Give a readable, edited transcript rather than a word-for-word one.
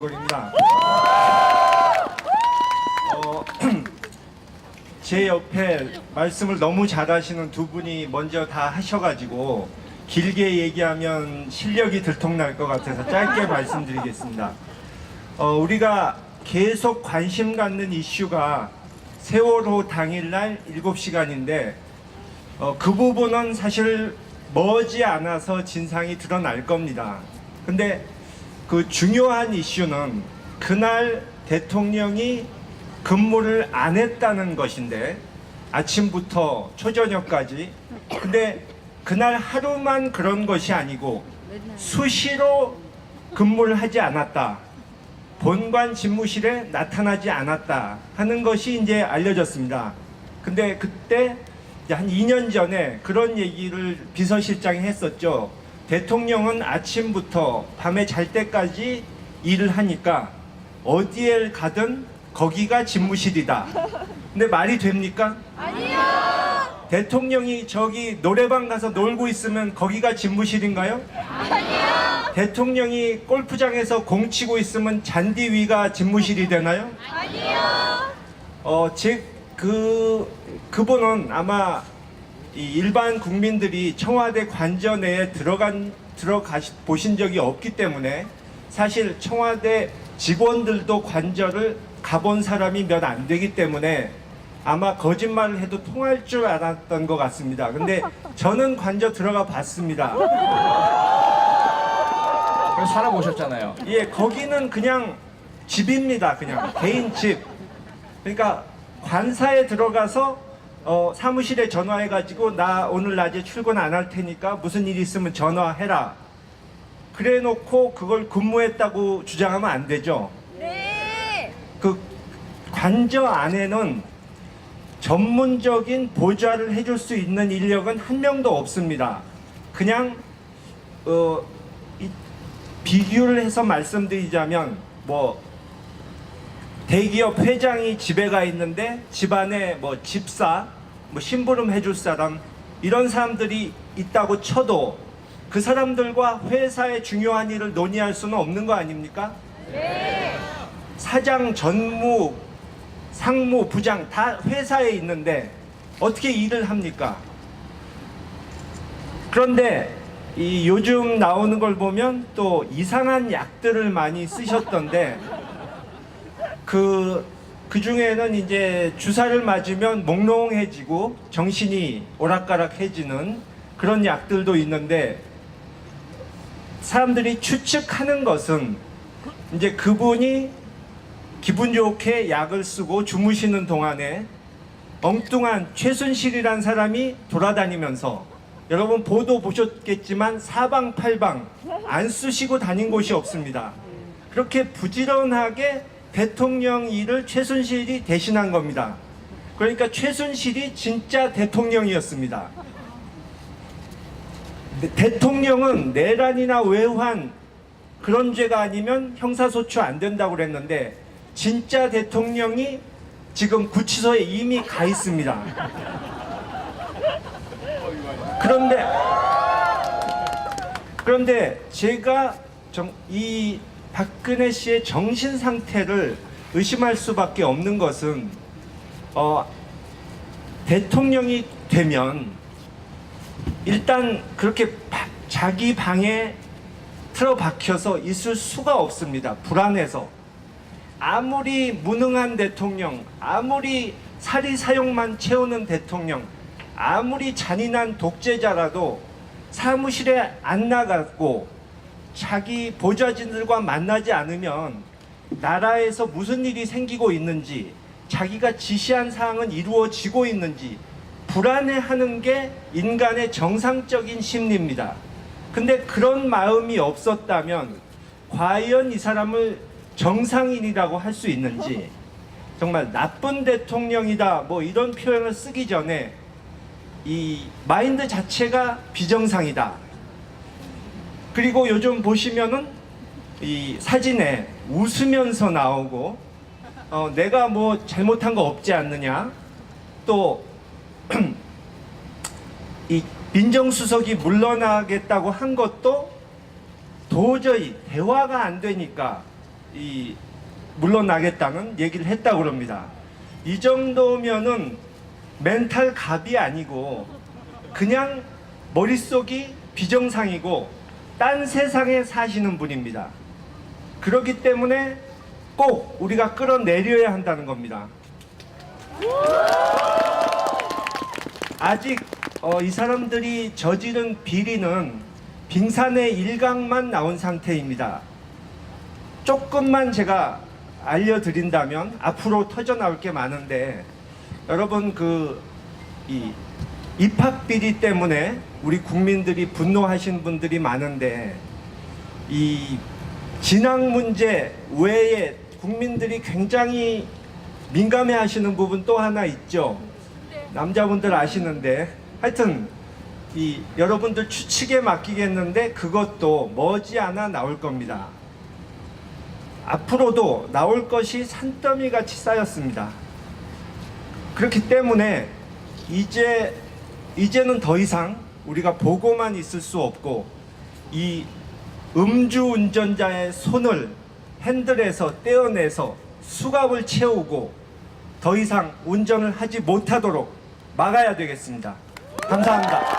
입니다. 제 옆에 말씀을 너무 잘하시는 두 분이 먼저 다 하셔가지고 길게 얘기하면 실력이 들통날 것 같아서 짧게 말씀드리겠습니다. 우리가 계속 관심 갖는 이슈가 세월호 당일날 7시간인데 그 부분은 사실 머지 않아서 진상이 드러날 겁니다. 근데 그 중요한 이슈는 그날 대통령이 근무를 안 했다는 것인데, 아침부터 초저녁까지. 근데 그날 하루만 그런 것이 아니고 수시로 근무를 하지 않았다, 본관 집무실에 나타나지 않았다 하는 것이 이제 알려졌습니다. 근데 그때 한 2년 전에 그런 얘기를 비서실장이 했었죠. 대통령은 아침부터 밤에 잘 때까지 일을 하니까 어디에 가든 거기가 집무실이다. 근데 말이 됩니까? 아니요. 대통령이 저기 노래방 가서 놀고 있으면 거기가 집무실인가요? 아니요. 대통령이 골프장에서 공 치고 있으면 잔디 위가 집무실이 되나요? 아니요. 그분은 아마 이 일반 국민들이 청와대 관저내에 보신 적이 없기 때문에, 사실 청와대 직원들도 관저를 가본 사람이 몇 안 되기 때문에 아마 거짓말을 해도 통할 줄 알았던 것 같습니다. 근데 저는 관저 들어가 봤습니다. 그래서 살아보셨잖아요. 예, 거기는 그냥 집입니다. 그냥 개인 집. 그러니까 관사에 들어가서 사무실에 전화해가지고 나 오늘 낮에 출근 안 할 테니까 무슨 일 있으면 전화해라. 그래 놓고 그걸 근무했다고 주장하면 안 되죠. 네. 그 관저 안에는 전문적인 보좌를 해줄 수 있는 인력은 한 명도 없습니다. 그냥 비교를 해서 말씀드리자면, 뭐 대기업 회장이 집에 가 있는데 집안에 뭐 집사, 뭐 심부름 해줄 사람, 이런 사람들이 있다고 쳐도 그 사람들과 회사의 중요한 일을 논의할 수는 없는 거 아닙니까? 네. 사장, 전무, 상무, 부장 다 회사에 있는데 어떻게 일을 합니까? 그런데 이 요즘 나오는 걸 보면 또 이상한 약들을 많이 쓰셨던데, 그 중에는 이제 주사를 맞으면 몽롱해지고 정신이 오락가락해지는 그런 약들도 있는데, 사람들이 추측하는 것은 이제 그분이 기분 좋게 약을 쓰고 주무시는 동안에 엉뚱한 최순실이란 사람이 돌아다니면서, 여러분 보도 보셨겠지만 사방팔방 안 쓰시고 다닌 곳이 없습니다. 그렇게 부지런하게 대통령 일을 최순실이 대신한 겁니다. 그러니까 최순실이 진짜 대통령이었습니다. 대통령은 내란이나 외환 그런 죄가 아니면 형사소추 안 된다고 그랬는데, 진짜 대통령이 지금 구치소에 이미 가 있습니다. 그런데 제가 이 박근혜 씨의 정신 상태를 의심할 수밖에 없는 것은, 대통령이 되면 일단 그렇게 자기 방에 틀어박혀서 있을 수가 없습니다. 불안해서. 아무리 무능한 대통령, 아무리 사리사욕만 채우는 대통령, 아무리 잔인한 독재자라도 사무실에 안 나가고 자기 보좌진들과 만나지 않으면 나라에서 무슨 일이 생기고 있는지, 자기가 지시한 사항은 이루어지고 있는지 불안해하는 게 인간의 정상적인 심리입니다. 근데 그런 마음이 없었다면 과연 이 사람을 정상인이라고 할 수 있는지, 정말 나쁜 대통령이다 뭐 이런 표현을 쓰기 전에 이 마인드 자체가 비정상이다. 그리고 요즘 보시면은 이 사진에 웃으면서 나오고, 내가 뭐 잘못한 거 없지 않느냐, 또 이 민정수석이 물러나겠다고 한 것도 도저히 대화가 안 되니까 물러나겠다는 얘기를 했다고 그럽니다. 이 정도면은 멘탈 갑이 아니고 그냥 머릿속이 비정상이고 딴 세상에 사시는 분입니다. 그렇기 때문에 꼭 우리가 끌어내려야 한다는 겁니다. 아직 이 사람들이 저지른 비리는 빙산의 일각만 나온 상태입니다. 조금만 제가 알려드린다면 앞으로 터져나올 게 많은데, 여러분 이 입학비리 때문에 우리 국민들이 분노하신 분들이 많은데, 이 진학 문제 외에 국민들이 굉장히 민감해 하시는 부분 또 하나 있죠. 남자분들 아시는데, 하여튼 여러분들 추측에 맡기겠는데 그것도 머지않아 나올 겁니다. 앞으로도 나올 것이 산더미 같이 쌓였습니다. 그렇기 때문에 이제는 더 이상 우리가 보고만 있을 수 없고, 이 음주운전자의 손을 핸들에서 떼어내서 수갑을 채우고 더 이상 운전을 하지 못하도록 막아야 되겠습니다. 감사합니다.